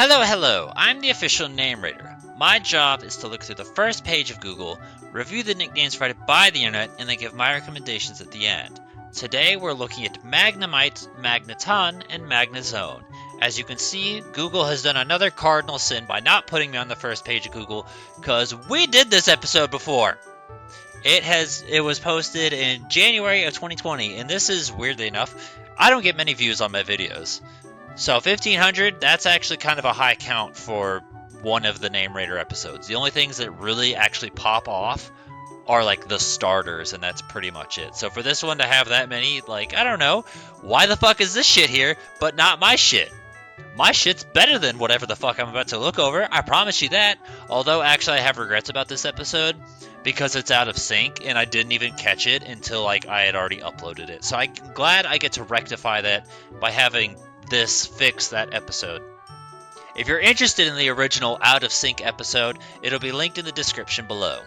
Hello, I'm the official name rater. My job is to look through the first page of Google, review the nicknames provided by the internet, and then give my recommendations at the end. Today we're looking at Magnemite, Magneton, and Magnezone. As you can see, Google has done another cardinal sin by not putting me on the first page of Google, because we did this episode before. It was posted in January of 2020, and this is, weirdly enough, I don't get many views on my videos. So 1,500, that's actually kind of a high count for one of the Name Raider episodes. The only things that really actually pop off are like the starters, and that's pretty much it. So for this one to have that many, like, I don't know, why the fuck is this shit here, but not my shit? My shit's better than whatever the fuck I'm about to look over, I promise you that. Although, actually, I have regrets about this episode, because it's out of sync, and I didn't even catch it until, like, I had already uploaded it. So I'm glad I get to rectify that by having this fix that episode. If you're interested in the original out of sync episode, it'll be linked in the description below.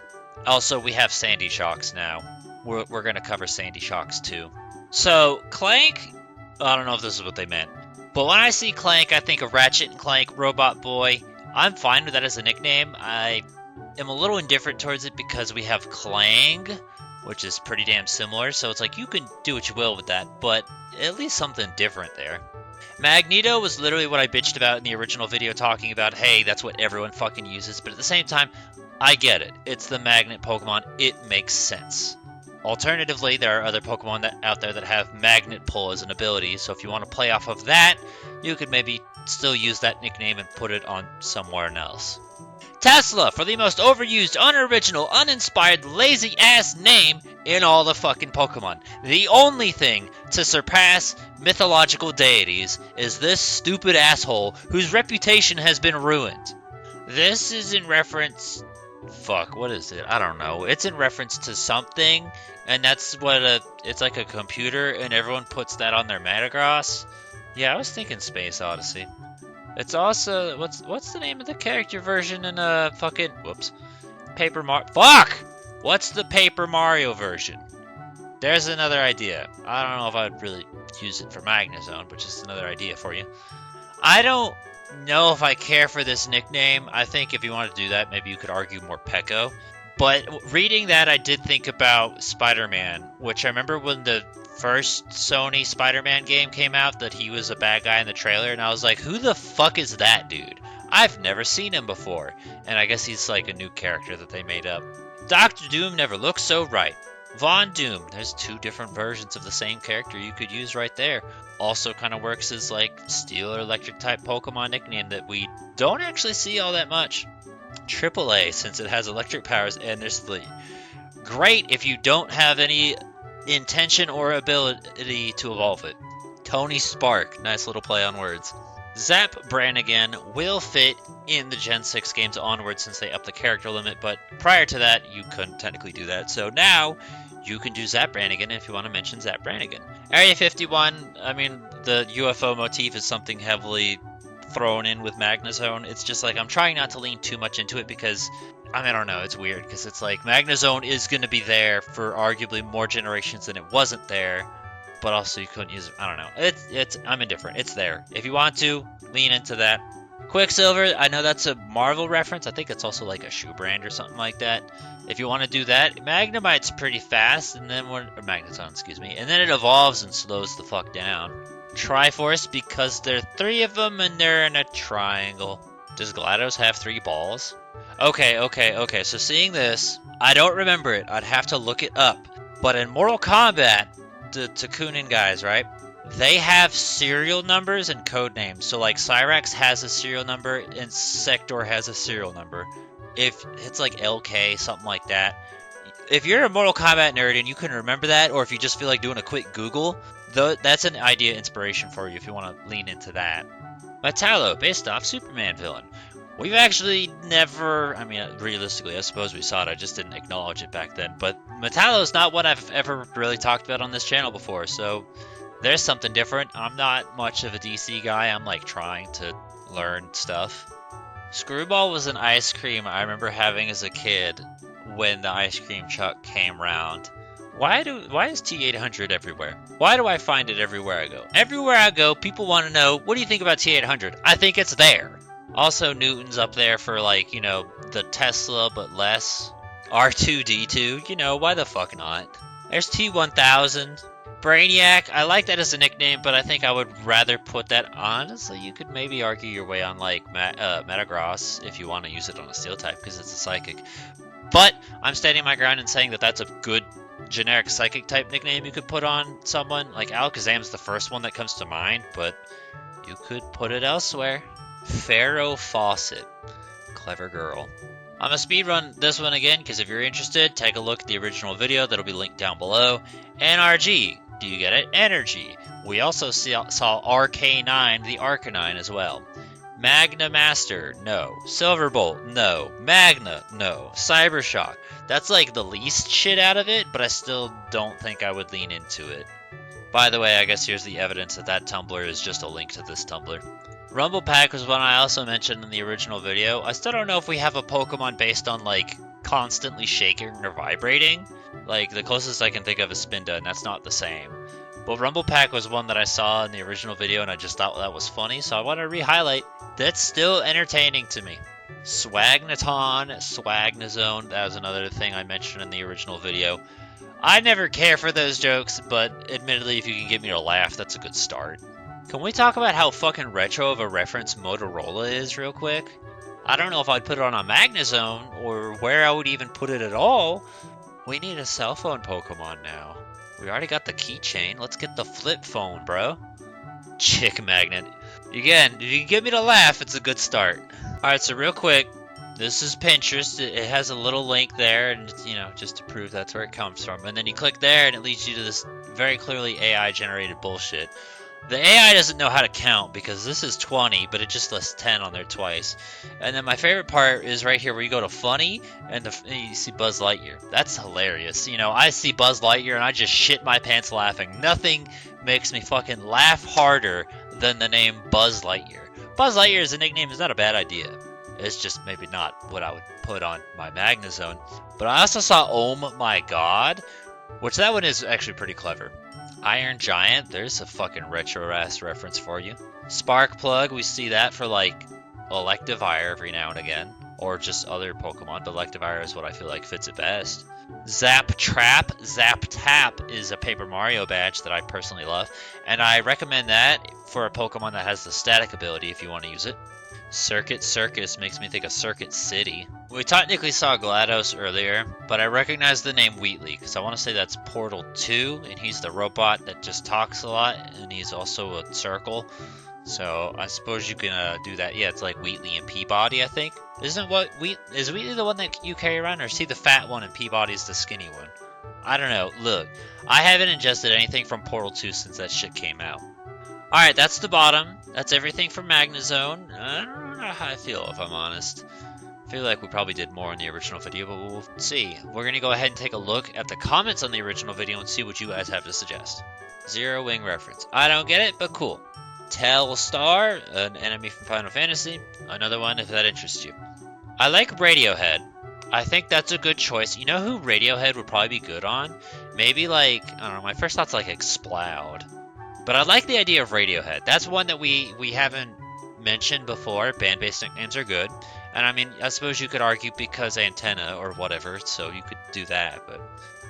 Also, we have Sandy Shocks now. We're going to cover Sandy Shocks too. So, Clank, I don't know if this is what they meant, but when I see Clank, I think of Ratchet and Clank, Robot Boy. I'm fine with that as a nickname. I am a little indifferent towards it because we have Clang, which is pretty damn similar, so it's like you can do what you will with that, but at least something different there. Magneto was literally what I bitched about in the original video, talking about, hey, that's what everyone fucking uses, but at the same time, I get it. It's the magnet Pokemon. It makes sense. Alternatively, there are other Pokemon out there that have Magnet Pull as an ability, so if you want to play off of that, you could maybe still use that nickname and put it on somewhere else. Tesla, for the most overused, unoriginal, uninspired, lazy-ass name in all the fucking Pokemon. The only thing to surpass mythological deities is this stupid asshole whose reputation has been ruined. This is in reference... Fuck, what is it? I don't know. It's in reference to something, and that's what it's like a computer, and everyone puts that on their Metagross. Yeah, I was thinking Space Odyssey. It's also, what's the name of the character version in fucking, whoops, Paper Mario, fuck! What's the Paper Mario version? There's another idea. I don't know if I'd really use it for Magnezone, but just another idea for you. I don't know if I care for this nickname. I think if you want to do that, maybe you could argue more Peko. But reading that, I did think about Spider-Man, which I remember when the first Sony Spider-Man game came out, that he was a bad guy in the trailer, and I was like, who the fuck is that dude? I've never seen him before. And I guess he's like a new character that they made up. Dr. Doom never looked so right. Von Doom, there's two different versions of the same character you could use right there. Also kind of works as like Steel or Electric type Pokemon nickname that we don't actually see all that much. AAA, since it has electric powers, and there's 3. Great if you don't have any intention or ability to evolve it. Tony Spark, nice little play on words. Zap Brannigan will fit in the Gen 6 games onward since they upped the character limit, but prior to that, you couldn't technically do that. So now, you can do Zap Brannigan if you want to mention Zap Brannigan. Area 51, I mean, the UFO motif is something heavily thrown in with Magnezone. It's just like, I'm trying not to lean too much into it because, I don't know, it's weird because it's like Magnezone is going to be there for arguably more generations than it wasn't there, but also you couldn't use it. I don't know. I'm indifferent. It's there. If you want to, lean into that. Quicksilver, I know that's a Marvel reference. I think it's also like a shoe brand or something like that. If you want to do that, Magnemite's pretty fast, and then Magneton, excuse me, and then it evolves and slows the fuck down. Triforce, because there are 3 of them and they're in a triangle. Does GLaDOS have 3 balls? Okay, so seeing this, I don't remember it. I'd have to look it up. But in Mortal Kombat, the Takunin guys, right? They have serial numbers and code names. So like Cyrax has a serial number and Sector has a serial number. If it's like LK, something like that. If you're a Mortal Kombat nerd and you can remember that, or if you just feel like doing a quick Google, that's an idea inspiration for you if you want to lean into that. Metallo, based off Superman villain. We've actually never, realistically, I suppose we saw it, I just didn't acknowledge it back then, but Metallo's not what I've ever really talked about on this channel before, so there's something different. I'm not much of a DC guy, I'm like trying to learn stuff. Screwball was an ice cream I remember having as a kid when the ice cream truck came round. Why is T800 everywhere? Why do I find it everywhere I go? Everywhere I go, people want to know, what do you think about T800? I think it's there. Also, Newton's up there for, like, you know, the Tesla, but less. R2-D2, you know, why the fuck not? There's T-1000. Brainiac, I like that as a nickname, but I think I would rather put that, honestly, you could maybe argue your way on, like, Metagross if you want to use it on a Steel type, because it's a Psychic. But I'm standing my ground and saying that that's a good generic Psychic type nickname you could put on someone. Like, Alakazam's the first one that comes to mind, but you could put it elsewhere. Pharaoh Fawcett. Clever girl. I'm going to speedrun this one again, because if you're interested, take a look at the original video that'll be linked down below. NRG. Do you get it? Energy. We also saw RK9, the Arcanine as well. Magnamaster, no. Silverbolt, no. Magna, no. Cybershock. That's like the least shit out of it, but I still don't think I would lean into it. By the way, I guess here's the evidence that that Tumblr is just a link to this Tumblr. Rumble Pack was one I also mentioned in the original video. I still don't know if we have a Pokemon based on, like, constantly shaking or vibrating. Like, the closest I can think of is Spinda, and that's not the same. But Rumble Pack was one that I saw in the original video, and I just thought that was funny, so I want to re-highlight. That's still entertaining to me. Swagneton, Magnezone, that was another thing I mentioned in the original video. I never care for those jokes, but admittedly, if you can get me to laugh, that's a good start. Can we talk about how fucking retro of a reference Motorola is real quick? I don't know if I'd put it on a Magnezone, or where I would even put it at all. We need a cell phone Pokemon now. We already got the keychain. Let's get the flip phone, bro. Chick Magnet. Again, if you can get me to laugh, it's a good start. Alright, so real quick, this is Pinterest. It has a little link there, and, you know, just to prove that's where it comes from. And then you click there, and it leads you to this very clearly AI-generated bullshit. The AI doesn't know how to count, because this is 20, but it just lists 10 on there twice. And then my favorite part is right here where you go to funny, and you see Buzz Lightyear. That's hilarious. You know, I see Buzz Lightyear, and I just shit my pants laughing. Nothing makes me fucking laugh harder than the name Buzz Lightyear. Buzz Lightyear as a nickname is not a bad idea. It's just maybe not what I would put on my Magnezone. But I also saw Oh My God, which that one is actually pretty clever. Iron Giant, there's a fucking retro-ass reference for you. Sparkplug, we see that for, like, Electivire every now and again. Or just other Pokemon, but Electivire is what I feel like fits it best. Zap Trap, Zap Tap is a Paper Mario badge that I personally love. And I recommend that for a Pokemon that has the static ability if you want to use it. Circuit Circus makes me think of Circuit City. We technically saw GLaDOS earlier, but I recognize the name Wheatley, because I want to say that's Portal 2, and he's the robot that just talks a lot, and he's also a circle. So I suppose you can do that. Yeah, it's like Wheatley and Peabody, I think. Is Wheatley the one that you carry around, or is he the fat one and Peabody's the skinny one? I don't know. Look, I haven't ingested anything from Portal 2 since that shit came out. Alright, that's the bottom. That's everything from Magnezone. I don't know how I feel, if I'm honest. I feel like we probably did more in the original video, but we'll see. We're going to go ahead and take a look at the comments on the original video and see what you guys have to suggest. Zero Wing reference. I don't get it, but cool. Telstar, an enemy from Final Fantasy. Another one if that interests you. I like Radiohead. I think that's a good choice. You know who Radiohead would probably be good on? Maybe like, I don't know, my first thought's like Exploud. But I like the idea of Radiohead. That's one that we haven't mentioned before. Band-based nicknames are good. And I mean, I suppose you could argue because Antenna or whatever, so you could do that. But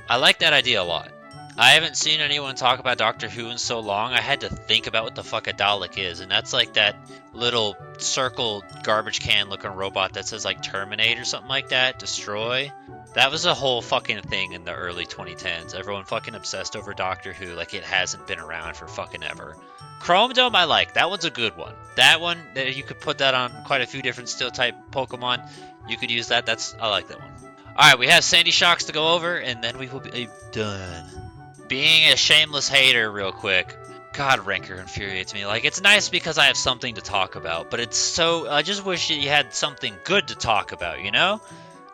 I like that idea a lot. I haven't seen anyone talk about Doctor Who in so long, I had to think about what the fuck a Dalek is. And that's like that little circle garbage can looking robot that says like Terminate or something like that. Destroy. That was a whole fucking thing in the early 2010s. Everyone fucking obsessed over Doctor Who like it hasn't been around for fucking ever. Chrome Dome I like. That one's a good one. That one, you could put that on quite a few different Steel type Pokemon. You could use that. I like that one. Alright, we have Sandy Shocks to go over, and then we will be done. Being a shameless hater real quick. God, Rancor infuriates me. Like, it's nice because I have something to talk about, but it's so... I just wish you had something good to talk about, you know?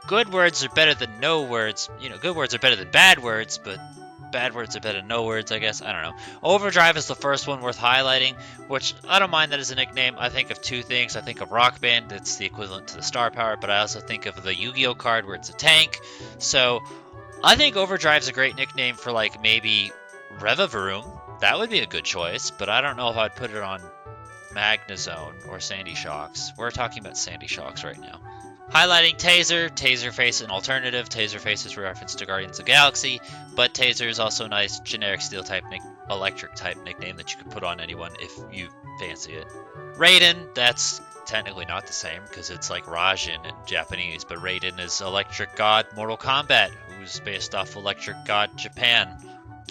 Good words are better than no words. You know, good words are better than bad words, but bad words are better than no words, I guess. I don't know. Overdrive is the first one worth highlighting, which I don't mind that as a nickname. I think of two things. I think of Rock Band, that's the equivalent to the Star Power, but I also think of the Yu-Gi-Oh card where it's a tank. So I think Overdrive's a great nickname for, like, maybe Revavroom. That would be a good choice, but I don't know if I'd put it on Magnezone or Sandy Shocks. We're talking about Sandy Shocks right now. Highlighting Taser, Taserface an alternative. Taserface is a reference to Guardians of the Galaxy, but Taser is also a nice generic steel type electric type nickname that you could put on anyone if you fancy it. Raiden, that's technically not the same because it's like Raijin in Japanese, but Raiden is Electric God Mortal Kombat, who's based off Electric God Japan.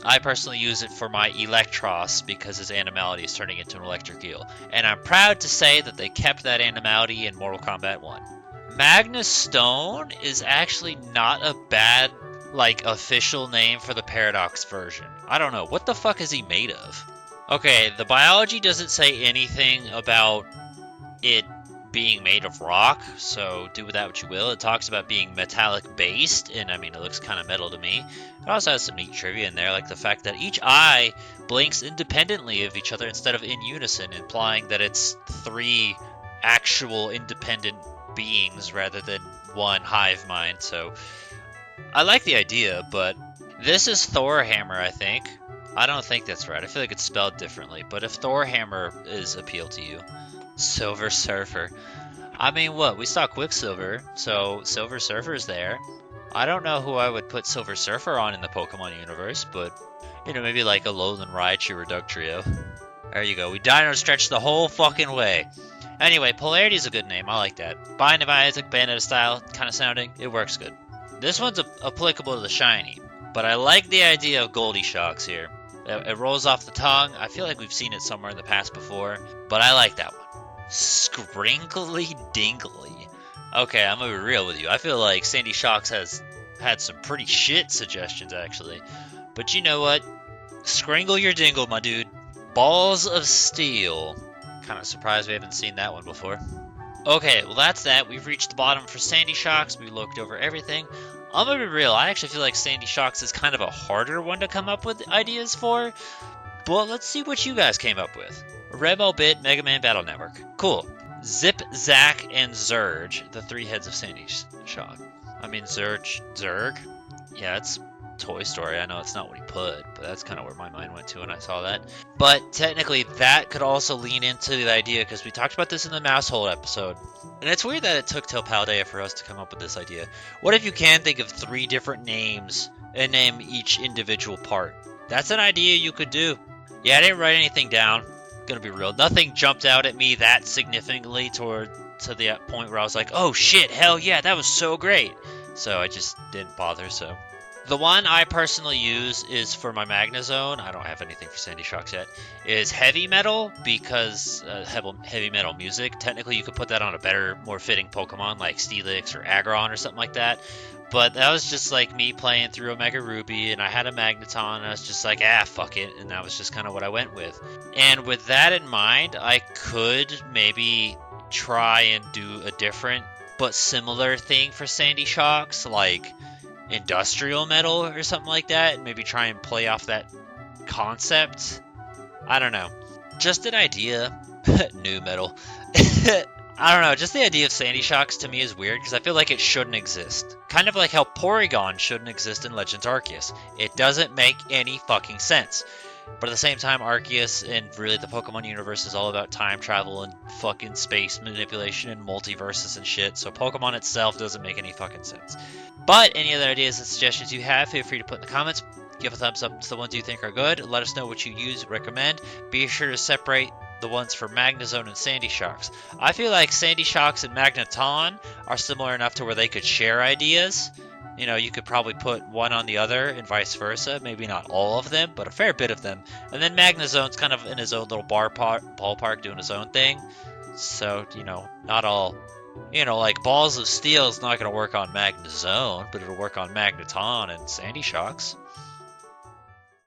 I personally use it for my Electros because his animality is turning into an electric eel, and I'm proud to say that they kept that animality in Mortal Kombat 1. Magnestone is actually not a bad, official name for the Paradox version. I don't know, what the fuck is he made of? Okay, the biology doesn't say anything about it being made of rock, so do with that what you will. It talks about being metallic based, and I mean, it looks kind of metal to me. It also has some neat trivia in there, like the fact that each eye blinks independently of each other instead of in unison, implying that it's 3 actual independent beings rather than one hive mind. So I like the idea, but this is Thor Hammer, I think. I don't think that's right. I feel like it's spelled differently, but if Thor Hammer is appeal to you. Silver Surfer. I mean, what? We saw Quicksilver, so Silver Surfer's there. I don't know who I would put Silver Surfer on in the Pokemon universe, but, maybe like a Alolan Raichu or Dugtrio. There you go. We Dino Stretch the whole fucking way. Anyway, Polarity is a good name. I like that. Bionic, Bayonetta style, kind of sounding. It works good. This one's applicable to the Shiny, but I like the idea of Goldie Shocks here. It rolls off the tongue. I feel like we've seen it somewhere in the past before, but I like that one. Scrinkly Dingly. Okay, I'm gonna be real with you. I feel like Sandy Shocks has had some pretty shit suggestions, actually. But you know what? Scringle your dingle, my dude. Balls of Steel. Kind of surprised we haven't seen that one before. Okay, well that's that. We've reached the bottom for Sandy Shocks. We looked over everything. I'm gonna be real. I actually feel like Sandy Shocks is kind of a harder one to come up with ideas for. But let's see what you guys came up with. Remo Bit, Mega Man Battle Network. Cool. Zip, Zack, and Zurge, the 3 heads of Sandy Shock. I mean, Zurg? Yeah, it's Toy Story. I know it's not what he put, but that's kind of where my mind went to when I saw that. But technically, that could also lean into the idea, because we talked about this in the Mousehole episode. And it's weird that it took till Paldea for us to come up with this idea. What if you can think of 3 different names and name each individual part? That's an idea you could do. Yeah, I didn't write anything down. Gonna be real. Nothing jumped out at me that significantly to the point where I was like, oh shit, hell yeah, that was so great. So I just didn't bother, so. The one I personally use is for my Magnezone. I don't have anything for Sandy Shocks yet. Is Heavy Metal, because heavy metal music. Technically, you could put that on a better, more fitting Pokemon like Steelix or Aggron or something like that. But that was just like me playing through Omega Ruby, and I had a Magneton, and I was just like, fuck it, and that was just kind of what I went with. And with that in mind, I could maybe try and do a different but similar thing for Sandy Shocks, like Industrial Metal or something like that, and maybe try and play off that concept. I don't know. Just an idea. New Metal. I don't know, just the idea of Sandy Shocks to me is weird because I feel like it shouldn't exist. Kind of like how Porygon shouldn't exist in Legends Arceus. It doesn't make any fucking sense. But at the same time, Arceus and really the Pokemon universe is all about time travel and fucking space manipulation and multiverses and shit, so Pokemon itself doesn't make any fucking sense. But any other ideas and suggestions you have, feel free to put in the comments. Give a thumbs up to the ones you think are good. Let us know what you use, recommend. Be sure to separate the ones for Magnezone and Sandy Shocks. I feel like Sandy Shocks and Magneton are similar enough to where they could share ideas. You could probably put one on the other and vice versa. Maybe not all of them, but a fair bit of them. And then Magnezone's kind of in his own little ballpark doing his own thing. So, not all... like Balls of Steel is not going to work on Magnezone, but it'll work on Magneton and Sandy Shocks.